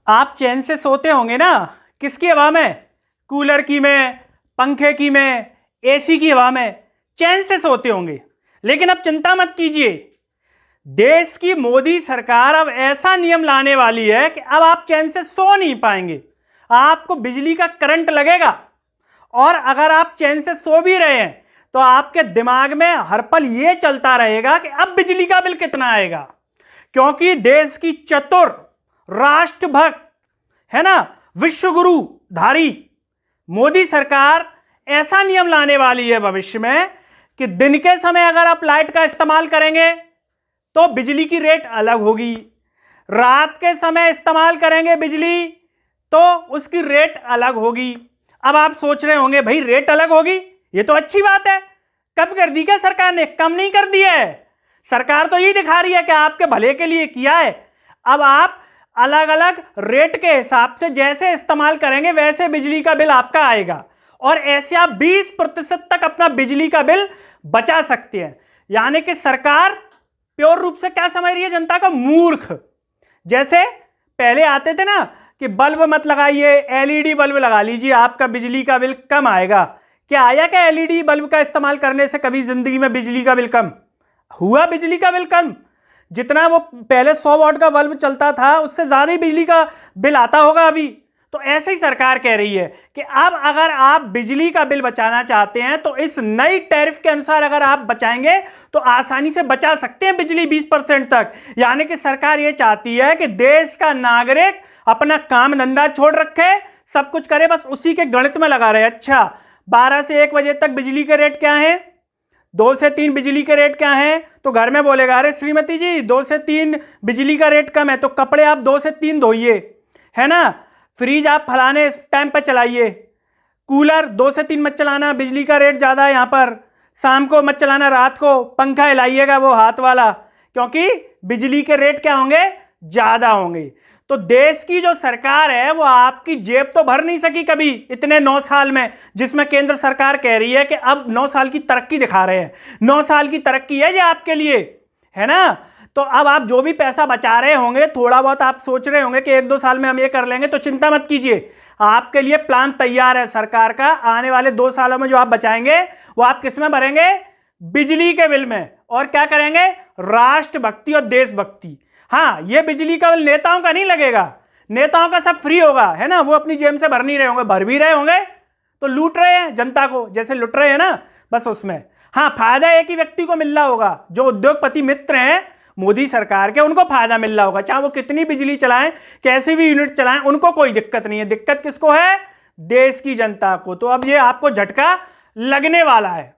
आप चैन से सोते होंगे ना, किसकी हवा में? कूलर की में, पंखे की में, एसी की हवा में चैन से सोते होंगे। लेकिन अब चिंता मत कीजिए, देश की मोदी सरकार अब ऐसा नियम लाने वाली है कि अब आप चैन से सो नहीं पाएंगे। आपको बिजली का करंट लगेगा, और अगर आप चैन से सो भी रहे हैं तो आपके दिमाग में हर पल यह चलता रहेगा कि अब बिजली का बिल कितना आएगा। क्योंकि देश की चतुर, राष्ट्रभक्त, है ना, विश्वगुरु धारी मोदी सरकार ऐसा नियम लाने वाली है भविष्य में कि दिन के समय अगर आप लाइट का इस्तेमाल करेंगे तो बिजली की रेट अलग होगी, रात के समय इस्तेमाल करेंगे बिजली तो उसकी रेट अलग होगी। अब आप सोच रहे होंगे भाई रेट अलग होगी, ये तो अच्छी बात है, कब कर दी क्या सरकार ने? कम नहीं कर दिया है, सरकार तो यही दिखा रही है कि आपके भले के लिए किया है। अब आप अलग अलग रेट के हिसाब से जैसे इस्तेमाल करेंगे वैसे बिजली का बिल आपका आएगा, और ऐसे आप 20% तक अपना बिजली का बिल बचा सकते हैं। यानी कि सरकार प्योर रूप से क्या समझ रही है? जनता का मूर्ख। जैसे पहले आते थे ना कि बल्ब मत लगाइए, एलईडी बल्ब लगा लीजिए, आपका बिजली का बिल कम आएगा। क्या आया क्या एलईडी बल्ब का इस्तेमाल करने से कभी जिंदगी में बिजली का बिल कम हुआ? बिजली का बिल कम, जितना वो पहले 100 वाट का बल्ब चलता था उससे ज्यादा ही बिजली का बिल आता होगा अभी। तो ऐसे ही सरकार कह रही है कि अब अगर आप बिजली का बिल बचाना चाहते हैं तो इस नई टैरिफ के अनुसार अगर आप बचाएंगे तो आसानी से बचा सकते हैं बिजली 20% तक। यानी कि सरकार ये चाहती है कि देश का नागरिक अपना काम धंधा छोड़ रखे, सब कुछ करे, बस उसी के गणित में लगा रहे। अच्छा, 12 से 1 बजे तक बिजली के रेट क्या है, 2 से 3 बिजली के रेट क्या है? तो घर में बोलेगा अरे श्रीमती जी 2 से 3 बिजली का रेट कम है तो कपड़े आप 2 से 3 धोइए, है ना, फ्रिज आप फलाने टाइम पर चलाइए, कूलर 2 से 3 मत चलाना, बिजली का रेट ज़्यादा है यहाँ पर, शाम को मत चलाना, रात को पंखा हिलाइएगा वो हाथ वाला, क्योंकि बिजली के रेट क्या होंगे? ज़्यादा होंगे। तो देश की जो सरकार है वो आपकी जेब तो भर नहीं सकी कभी इतने 9 साल में, जिसमें केंद्र सरकार कह रही है कि अब 9 साल की तरक्की दिखा रहे हैं। 9 साल की तरक्की है ये आपके लिए, है ना। तो अब आप जो भी पैसा बचा रहे होंगे, थोड़ा बहुत आप सोच रहे होंगे कि 1-2 साल में हम ये कर लेंगे, तो चिंता मत कीजिए, आपके लिए प्लान तैयार है सरकार का। आने वाले 2 सालों में जो आप बचाएंगे वो आप किस में भरेंगे? बिजली के बिल में। और क्या करेंगे? राष्ट्रभक्ति और देशभक्ति। हाँ, ये बिजली का बिल नेताओं का नहीं लगेगा, नेताओं का सब फ्री होगा, है ना, वो अपनी जेब से भर नहीं रहे होंगे, भर भी रहे होंगे तो लूट रहे हैं जनता को, जैसे लूट रहे हैं ना, बस उसमें। हाँ, फायदा एक ही व्यक्ति को मिल रहा होगा, जो उद्योगपति मित्र हैं मोदी सरकार के, उनको फायदा मिल रहा होगा, चाहे वो कितनी बिजली चलाएं, कैसे भी यूनिट चलाएं, उनको कोई दिक्कत नहीं है। दिक्कत किसको है? देश की जनता को। तो अब ये आपको झटका लगने वाला है।